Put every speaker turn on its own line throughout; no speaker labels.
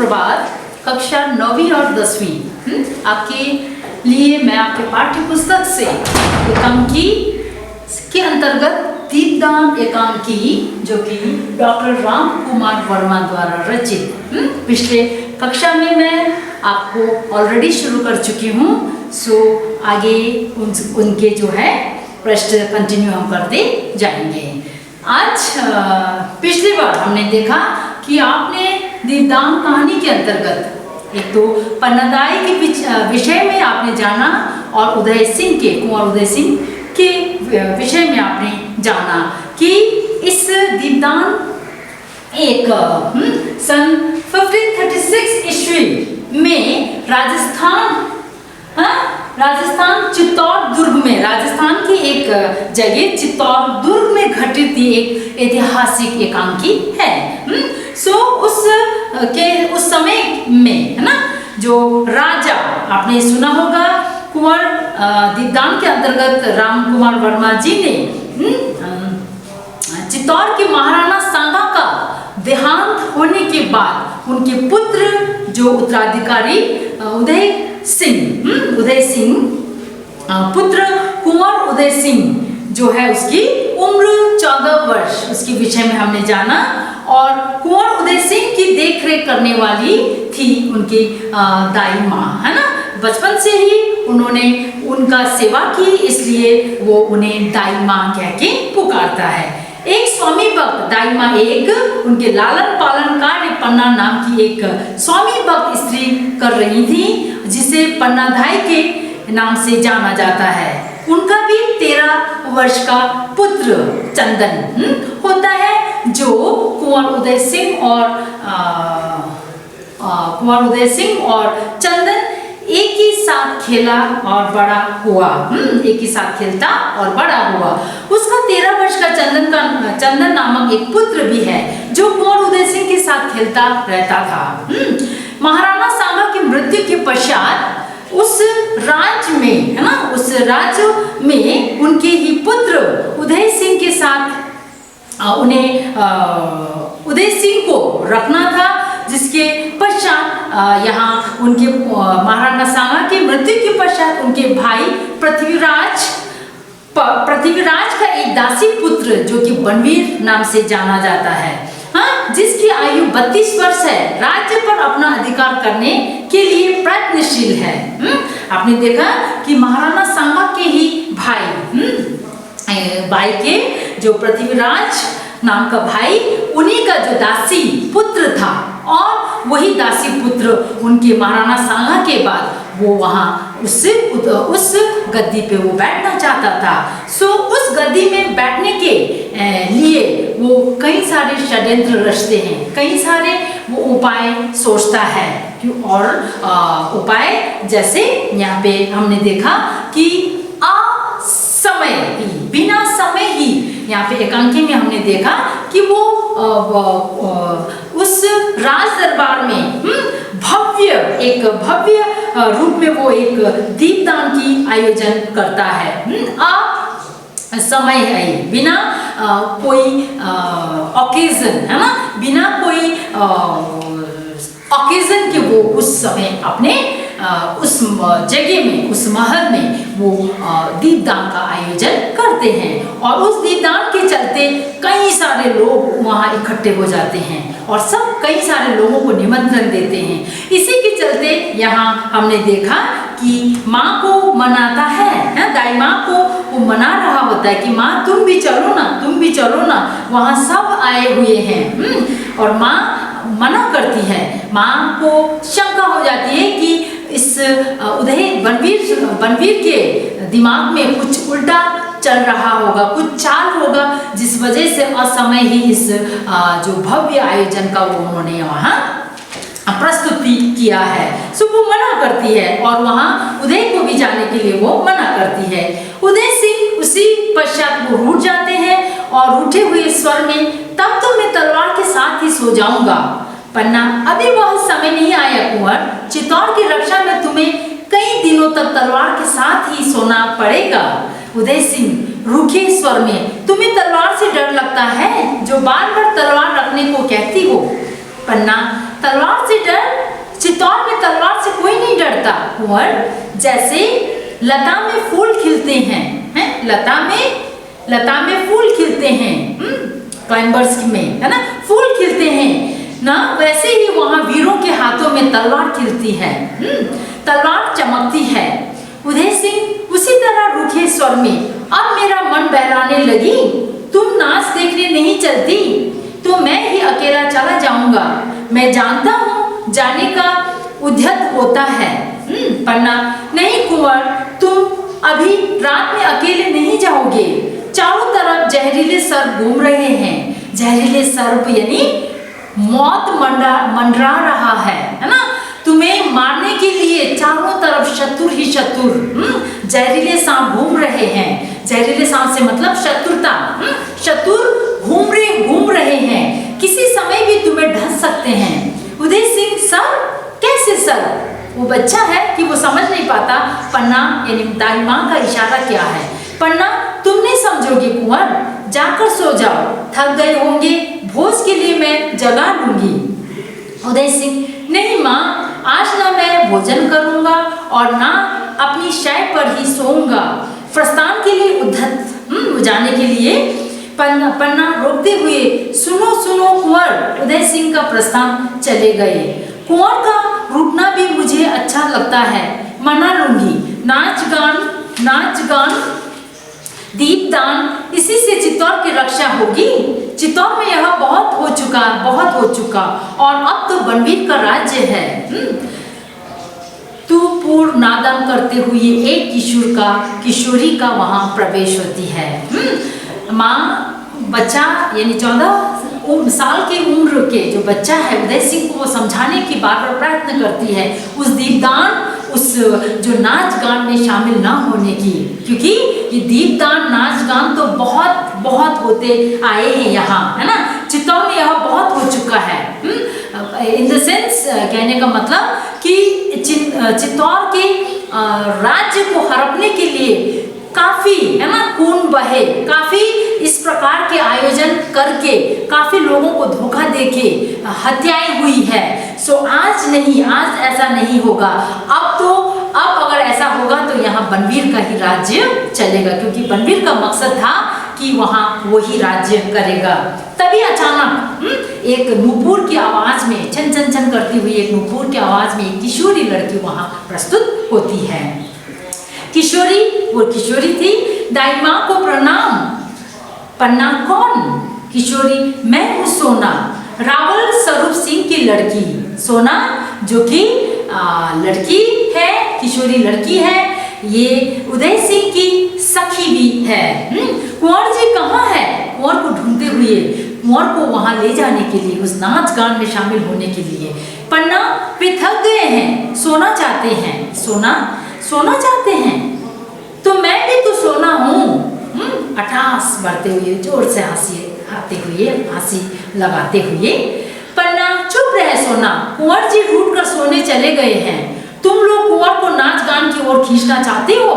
सुप्रभात। कक्षा 9वीं और 10वीं आपके लिए मैं आपके पाठ्य पुस्तक से एकांकी के अंतर्गत दीपदान एकांकी जो कि डॉक्टर राम कुमार वर्मा द्वारा रचित पिछले कक्षा में मैं आपको ऑलरेडी शुरू कर चुकी हूँ। सो आगे उनके जो है प्रश्न कंटिन्यू हम करते जाएंगे। आज पिछली बार हमने देखा कि आपने दीपदान कहानी के अंतर्गत एक तो पन्नादाई के विषय में आपने जाना और उदय सिंह के कुंवर उदय सिंह के विषय में आपने जाना कि इस दीपदान एक सन 1536 ईस्वी में राजस्थान चित्तौड़ दुर्ग में, राजस्थान की एक जगह चित्तौड़ दुर्ग में घटित एक ऐतिहासिक एकांकी है। सो उस समय में है ना, जो राजा आपने सुना होगा कुंवर दीपदान के अंतर्गत राम कुमार वर्मा जी ने चित्तौड़ के महाराणा सांगा का देहांत होने के बाद उनके पुत्र जो उत्तराधिकारी उदय सिंह पुत्र कुंवर उदय सिंह जो है उसकी उम्र 14 वर्ष, उसके विषय में हमने जाना। और कुंवर उदय सिंह की देखरेख करने वाली थी उनकी दाई माँ, है ना। बचपन से ही उन्होंने उनका सेवा की, इसलिए वो उन्हें दाई माँ कह के पुकारता है। एक स्वामी भक्त दाई माँ एक उनके लालन पालन कार्य पन्ना नाम की एक स्वामी भक्त स्त्री कर रही थी, जिसे पन्नाधाई के नाम से जाना जाता है। उनका भी 13 वर्ष का पुत्र चंदन होता है, जो कुंवर उदय सिंह और चंदन एक ही साथ खेला और बड़ा हुआ, एक ही साथ खेलता और बड़ा हुआ। उसका 13 वर्ष का चंदन नामक एक पुत्र भी है, जो कुंवर उदय सिंह के साथ खेलता रहता था। महाराणा सांगा की मृत्यु के पश्चात उस राज्य में, है ना, उस राज्य में उनके ही पुत्र उदय सिंह के साथ उन्हें उदय सिंह को रखना था, जिसके पश्चात यहाँ उनके महाराणा सांगा की मृत्यु के पश्चात उनके भाई पृथ्वीराज का एक दासी पुत्र जो कि बनवीर नाम से जाना जाता है, हाँ, जिसकी आयु 32 वर्ष है, राज्य पर अपना अधिकार करने के लिए प्रयत्नशील है। आपने देखा कि महाराणा सांगा के ही भाई के जो पृथ्वीराज नाम का भाई, उन्हीं का जो दासी पुत्र था, और वही दासी पुत्र उनके महाराणा सांगा के बाद वो वहाँ उस गद्दी पे वो बैठना चाहता था। सो उस गद्दी में बैठने के लिए वो कई सारे षड्यंत्र रचते हैं, कई सारे वो उपाय सोचता है। और उपाय जैसे यहाँ पे हमने देखा कि बिना समय ही यहाँ पे एकांकी में हमने देखा कि वो उस राज दरबार में एक भव्य रूप में वो एक दीपदान की आयोजन करता है। समय है बिना कोई ऑकेजन, है ना, बिना कोई ऑकेजन के वो उस समय अपने उस जगह में, उस महल में वो दीपदान का आयोजन करते हैं। और उस दीपदान के चलते कई सारे लोग वहाँ इकट्ठे हो जाते हैं और सब कई सारे लोगों को निमंत्रण देते हैं। इसी के चलते यहाँ हमने देखा कि माँ को मनाता है, दाई माँ को वो मना रहा होता है कि माँ तुम भी चलो ना, वहाँ सब आए हुए हैं। और माँ मना करती है, माँ को शंका हो जाती है कि इस बनवीर के दिमाग में कुछ उल्टा चल रहा होगा, कुछ चाल होगा, जिस वजह से असमय ही इस जो भव्य आयोजन का वो उन्होंने वहाँ प्रस्तुति किया है। सो वो मना करती है और वहाँ उदय को भी जाने के लिए वो मना करती है। उदय सिंह उसी पश्चात वो रूठ जाते हैं और रूठे हुए स्वर में, तब तो मैं तलवार के साथ ही सो जाऊंगा। पन्ना, अभी वह समय नहीं आया कुंवर, चित्तौड़ की रक्षा में तुम्हें कई दिनों तक तलवार के साथ ही सोना पड़ेगा। उदय सिंह रूखे स्वर में, तुम्हें तलवार से डर लगता है जो बार बार तलवार रखने को कहती हो। पन्ना, तलवार से डर लड़ता कुंवर जैसे लता में फूल खिलते हैं, लता में फूल खिलते हैं, क्लाइंबर्स में है ना, फूल खिलते हैं ना, वैसे ही वहां वीरों के हाथों में तलवार खिलती है, तलवार चमकती है। उदय सिंह उसी तरह रूखे स्वर में, अब मेरा मन बहलाने लगी, तुम नाच देखने नहीं चलती तो मैं ही अकेला चला जाऊंगा, मैं जानता हूँ जाने का उद्यत होता है। पन्ना, नहीं कुंवर, तुम अभी रात में अकेले नहीं जाओगे, चारों तरफ जहरीले सर्प घूम रहे हैं, जहरीले सर्प यानी मौत मंडरा रहा है ना, तुम्हें मारने के लिए चारों तरफ शत्रु ही शत्रु, जहरीले सांप घूम रहे हैं, जहरीले सांप से मतलब शत्रुता, शत्रु घूम रहे हैं, किसी समय भी तुम्हें ढस सकते हैं। उदय सिंह, सर, कैसे सर? वो बच्चा है कि वो समझ नहीं पाता पन्ना यानी दाई माँ का इशारा क्या है। पन्ना, तुम नहीं समझोगे कुंवर, जाकर सो जाओ, थक गए होंगे, भोज के लिए मैं जगा लूंगी। उदय सिंह, नहीं माँ, आज ना मैं भोजन करूंगा और ना अपनी शय पर ही सोऊंगा, प्रस्थान के लिए उद्धत जाने के लिए। पन्ना रोकते हुए, सुनो सुनो कुंवर, उदय सिंह का प्रस्थान चले गए। कुंवर का रुकना भी मुझे अच्छा लगता है, मना लूंगी, नाच गान दीपदान, इसी से चित्तौड़ की रक्षा होगी। चित्तौड़ में यह बहुत हो चुका और अब तो बनवीर का राज्य है। तू पूर्ण नादम करते हुए एक किशोरी का वहां प्रवेश होती है। माँ बच्चा यानी 14 साल की उम्र के जो बच्चा है उदय सिंह को वो समझाने की बार-बार प्रयत्न करती है उस दीपदान, उस जो नाच गान में शामिल ना होने की, क्योंकि ये दीपदान नाच गान तो बहुत होते आए हैं यहाँ, है ना। चित्तौड़ में यह बहुत हो चुका है। इन द सेंस कहने का मतलब कि चित्तौड़ के राज्य को हड़पने के लिए काफी, है ना, खून बहे, काफी इस प्रकार के आयोजन करके काफी लोगों को धोखा देके हत्याएं हुई है। सो आज ऐसा नहीं होगा। अब अगर ऐसा होगा तो यहाँ बनवीर का ही राज्य चलेगा, क्योंकि बनवीर का मकसद था कि वहाँ वही राज्य करेगा। तभी अचानक एक नूपुर की आवाज में, छन छन छन करती हुई एक नूपुर की आवाज में एक किशोरी लड़की वहाँ प्रस्तुत होती है। किशोरी थी। दाई माँ को प्रणाम। पन्ना, कौन? किशोरी, मैं हूँ सोना, रावल स्वरूप सिंह की लड़की। सोना जो कि लड़की है, किशोरी लड़की है, ये उदय सिंह की सखी भी है। कुंवर जी कहाँ है? कुंवर को ढूंढते हुए, कुंवर को वहां ले जाने के लिए, उस नाच गान में शामिल होने के लिए। पन्ना, वे थक गए हैं, सोना चाहते हैं। सोना चाहते हैं तो मैं भी तो सोना हूँ। अठास बढ़ते हुए जोर से हंसी लगाते हुए। पन्ना, चुप रहे सोना, कुंवर जी रूठ कर सोने चले गए हैं, तुम लोग कुंवर को नाच गान की ओर खींचना चाहते हो।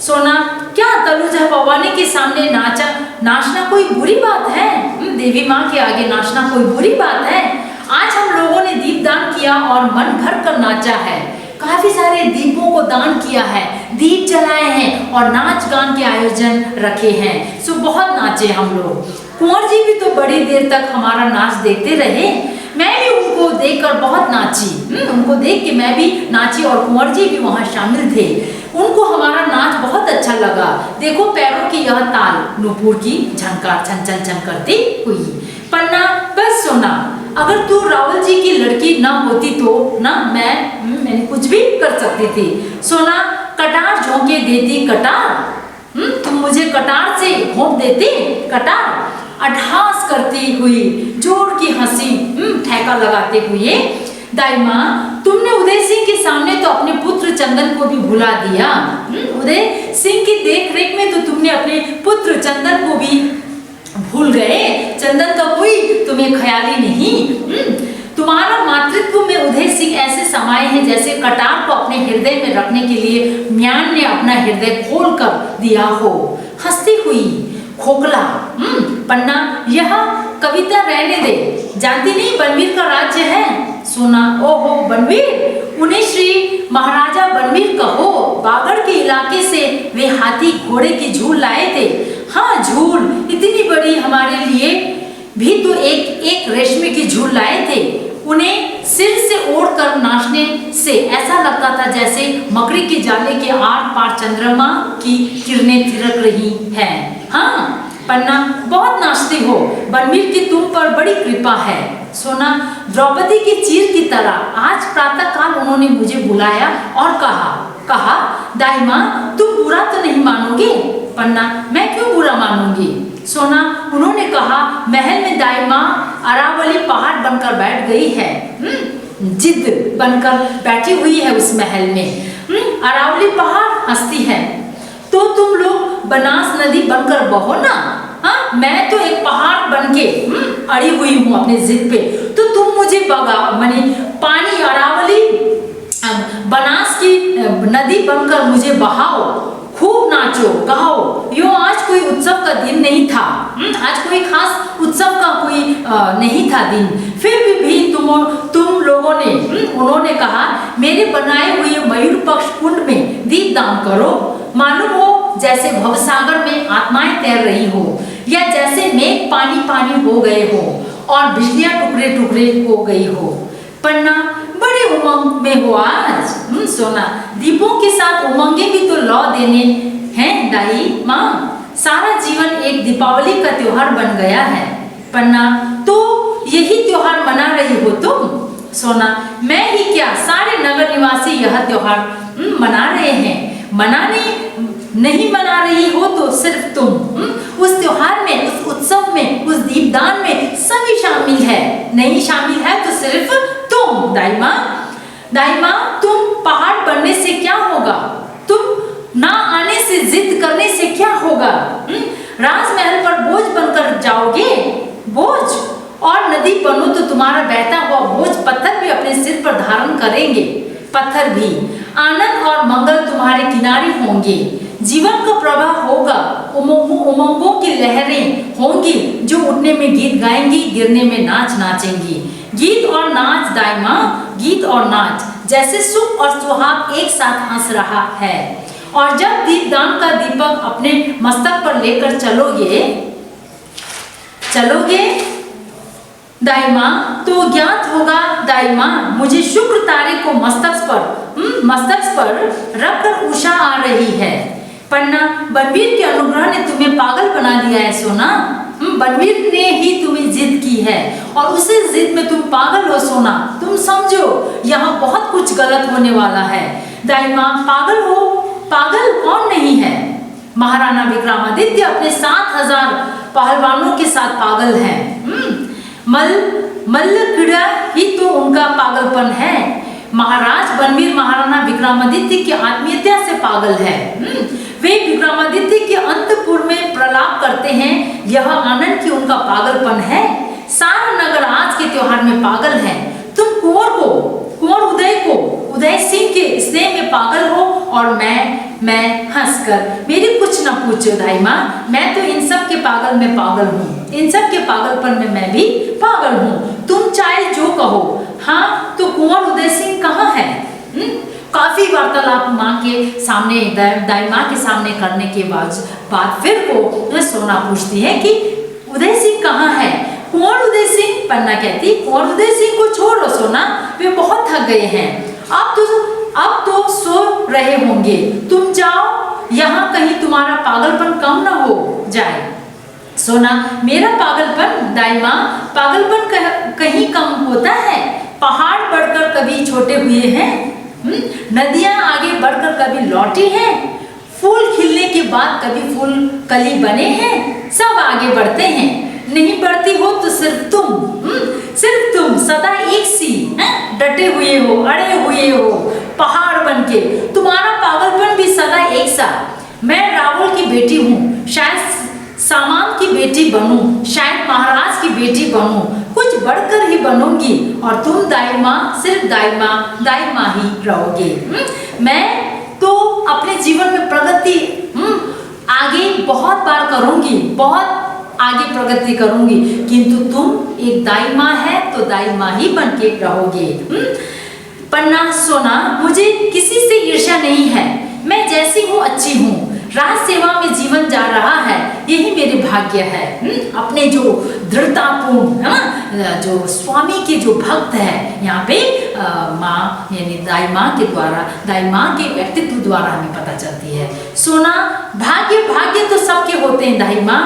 सोना, क्या तनुजा भवानी के सामने नाचना कोई बुरी बात है? देवी माँ के आगे नाचना कोई बुरी बात है? आज हम लोगों ने दीपदान किया और मन भर कर नाचा है, काफी सारे दीपों को दान किया है, दीप जलाए हैं और नाच गान के आयोजन रखे हैं। सो बहुत नाचे हम लोग। कुंवर जी भी तो बड़ी देर तक हमारा नाच देखते रहे, मैं भी उनको देखकर बहुत नाची। उनको देख के मैं भी नाची और कुंवर जी भी वहाँ शामिल थे। उनको हमारा नाच बहुत अच्छा लगा। देखो पैरों की यह ताल, नूपुर की झनकार छन छन छन करती हुई। पन्ना, बस सोना, अगर तू रावल जी की लड़की ना होती तो ना मैंने कुछ भी कर सकती थी। सोना, कटार झोंके देती कटार, तुम मुझे कटार से घोंप देती कटार। अठास करती हुई जोर की हंसी, ठेका लगाते हुए। दाई माँ, तुमने उदय सिंह के सामने तो अपने पुत्र चंदन को भी भुला दिया। उदय सिंह की देख रेख में तो तुमने अपने पुत्र चंदन को भी भूल गए। चंदन का कोई तुम्हें ख्याल ही नहीं। तुम्हारा मातृत्व में उदय सिंह ऐसे समाये हैं जैसे कटार को अपने हृदय में रखने के लिए म्यान ने अपना हृदय खोल कर दिया हो। हंसती हुई खोखला। पन्ना, यह कविता रहने दे, जानती नहीं बनवीर का राज्य है। सोना, ओहो बनवीर, उन्हें श्री महाराजा बनवीर कहो, बागड़ के इलाके से वे हाथी घोड़े की झूल लाए थे। हाँ, झूल इतनी बड़ी, हमारे लिए भी तो एक रेशमी की झूल लाए थे। उन्हें सिर से ओढ़कर नाचने से ऐसा लगता था जैसे मकड़ी के जाले के आर पार चंद्रमा की किरणें थिरक रही हैं। हाँ पन्ना, बहुत नाचती हो, बनवीर की तुम पर बड़ी कृपा है। सोना, द्रौपदी की चीर की तरह आज प्रातः काल उन्होंने मुझे बुलाया और कहा दाई माँ, तुम बुरा तो नहीं मानोगे? पन्ना, मैं क्यों बुरा मानूंगी? सोना, उन्होंने कहा महल में दाई माँ अरावली पहाड़ बनकर बैठ गई है। जिद बनकर बैठी हुई है उस महल में। अरावली पहाड़ हंसती है तो तुम लोग बनास नदी बनकर बहो ना। हाँ, मैं तो एक पहाड़ बनके अड़ी हुई हूँ अपने जिद पे, तो तुम मुझे माने पानी अरावली बनास की नदी बनकर मुझे बहाओ, खूब नाचो गाओ। यो आज कोई उत्सव का दिन नहीं था। आज कोई खास उत्सव का कोई नहीं था दिन, फिर भी तुम लोगों ने, उन्होंने कहा मेरे बनाए हुए मयूर पक्ष कुंड में दीप दान करो। मालूम हो जैसे भवसागर में आत्माएं तैर रही हो, या जैसे मेघ पानी पानी हो गए हो और बिजलियां टुकड़े टुकड़े हो गई हो। पन्ना, बड़े उमंग में हो आज। सोना, दीपों के साथ उमंगे भी तो लौ देने हैं दाई माँ। सारा जीवन एक दीपावली का त्योहार बन गया है। पन्ना, तो यही त्योहार मना रही हो तुम? सोना, मैं ही क्या, सारे नगर निवासी यह त्योहार मना रहे हैं। नहीं मना रही हो तो सिर्फ तुम। उस त्योहार में, उस उत्सव में, उस दीपदान में सभी शामिल है। नहीं शामिल है तो सिर्फ तुम दाई माँ, तुम पहाड़ बनने से क्या होगा? तुम ना आने से, जिद करने से क्या होगा? राजमहल पर बोझ बनकर जाओगे? बोझ? और नदी बनो तो तुम्हारा बहता हुआ बोझ पत्थर भी अपने सिर पर धारण करेंगे। पत्थर भी आनंद और मंगल तुम्हारे किनारे होंगे। जीवन का प्रवाह होगा, उमंगों की लहरें होंगी जो उठने में गीत गाएंगी, गिरने में नाच नाचेंगी। गीत और नाच दाई माँ, गीत और नाच, जैसे सुख और सुहाग एक साथ हंस रहा है। और जब दीपदान का दीपक अपने मस्तक पर लेकर चलोगे दाई माँ, तो ज्ञात होगा दाई माँ, मुझे शुक्र तारे को मस्तक पर रखकर उषा आ रही है। पन्ना, बनवीर के अनुग्रह ने तुम्हें पागल बना दिया है सोना। बनवीर ने ही तुम्हें जिद की है और उसी जिद में तुम पागल हो सोना। तुम समझो यहाँ बहुत कुछ गलत होने वाला है। दाई माँ, पागल हो? पागल कौन नहीं है? महाराणा विक्रमादित्य अपने 7000 पहलवानों के साथ पागल हैं। मल्ल क्रीड़ा ही तो उनका पागलपन है। महाराज बनवीर महाराणा विक्रमादित्य की आत्मीयता से पागल है। वे विक्रमादित्य के अंतपुर में प्रलाप करते हैं, यह आनंद की उनका पागलपन है। सारा नगर आज के त्योहार में पागल है। तुम कुंवर उदय सिंह के स्नेह में पागल हो और मैं हंसकर, मेरी कुछ न पूछो दाई माँ, मैं तो इन सब के पागल में पागल हूँ। इन सब के पागलपन में मैं भी पागल हूँ। तुम चाहे जो कहो। हाँ, तो कुंवर उदय सिंह कहाँ है? काफी वार्तालाप माँ के सामने, दाई माँ के सामने करने के बाद फिर वो सोना पूछती है कि उदय सिंह कहाँ है? कुंवर उदय सिंह? पन्ना कहती, कुंवर उदय सिंह को छोड़ो सोना, वे बहुत थक गए हैं। अब तो सो रहे होंगे। तुम जाओ, यहाँ कहीं तुम्हारा पागलपन कम ना हो जाए। सोना, मेरा पागलपन दाई माँ, पागलपन कहीं कम होता है? पहाड़ बढ़कर कभी छोटे हुए हैं, नदियां आगे बढ़कर कभी लौटी हैं, फूल खिलने के बाद कभी फूल कली बने हैं, सब आगे बढ़ते हैं। नहीं बढ़ती हो तो सिर्फ तुम सदा एक सी डटे हुए हो, अड़े हुए हो पहाड़ बनके। तुम्हारा पागलपन भी सदा एक सा। मैं रावल की बेटी हूँ, शायद सामान की बेटी बनूं, शायद महाराज की बेटी बनूं, कुछ बढ़कर ही बनूंगी। और तुम दाई माँ, सिर्फ दाई माँ ही रहोगे। मैं तो अपने जीवन में प्रगति आगे बहुत बार करूंगी, बहुत आगे प्रगति करूंगी, किंतु तुम एक दाई माँ है तो दाई माँ ही बन के रहोगे। पन्ना सोना, मुझे किसी से ईर्ष्या नहीं है, मैं जैसी हूँ अच्छी हूँ, राज सेवा में जीवन जा रहा है, यही मेरे भाग्य है। अपने जो दृढ़तापूर्ण है ना, जो स्वामी के जो भक्त है, यहाँ पे माँ यानी दाई माँ के द्वारा, दाई माँ के व्यक्तित्व द्वारा हमें पता चलती है। सोना, भाग्य भाग्य तो सबके होते हैं दाई माँ,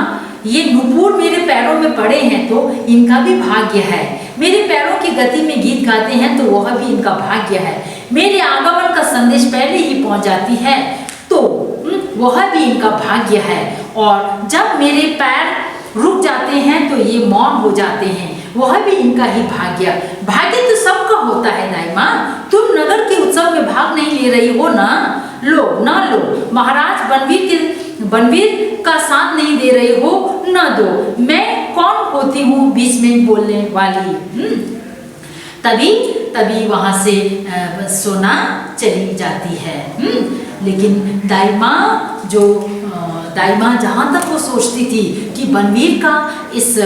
ये नुपुर मेरे पैरों में पड़े हैं तो इनका भी भाग्य है, मेरे पैरों की गति में गीत गाते हैं तो वह भी इनका भाग्य है, मेरे आगमन का संदेश पहले ही पहुंच जाती है तो वह भी इनका भाग्य है, और जब मेरे पैर रुक जाते हैं तो ये मौन हो जाते हैं, वह भी इनका ही भाग्य। भाग्य तो सबका होता है दाई माँ, तुम नगर के उत्सव में भाग नहीं ले रही हो ना, लो ना लो, महाराज बनवीर का साथ नहीं दे रहे हो ना दो, मैं कौन होती हूँ बीच में बोलने वाली। तभी वहां से सोना चली जाती है। लेकिन दाई माँ जहां तक वो सोचती थी कि बनवीर का इस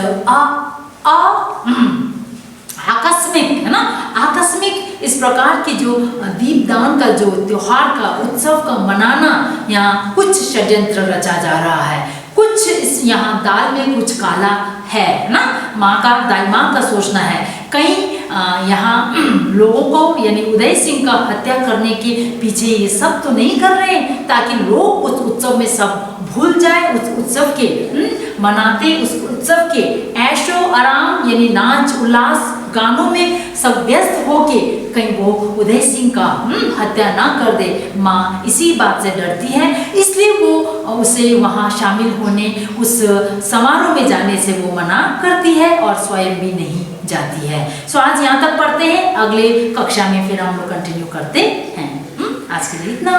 आकस्मिक है ना, आकस्मिक इस प्रकार के जो दीपदान का जो त्योहार का उत्सव का मनाना, यहाँ कुछ षड्यंत्र रचा जा रहा है, कुछ इस यहाँ दाल में कुछ काला है ना, दाई माँ का सोचना है, कहीं यहाँ लोगों को यानी उदय सिंह का हत्या करने के पीछे ये सब तो नहीं कर रहे ताकि लोग उस उत्सव में सब भूल जाए, उस उत्सव के मनाते, उस उत्सव के ऐशो आराम यानी नाच उल्लास गानों में सब व्यस्त होके कहीं वो उदय सिंह का हत्या ना कर दे। माँ इसी बात से डरती है, इसलिए वो उसे वहाँ शामिल होने, उस समारोह में जाने से वो मना करती है और स्वयं भी नहीं जाती है। सो आज यहाँ तक पढ़ते हैं, अगले कक्षा में फिर हम लोग कंटिन्यू करते हैं। आज के लिए इतना,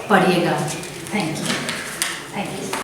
पढ़िएगा। Thank you.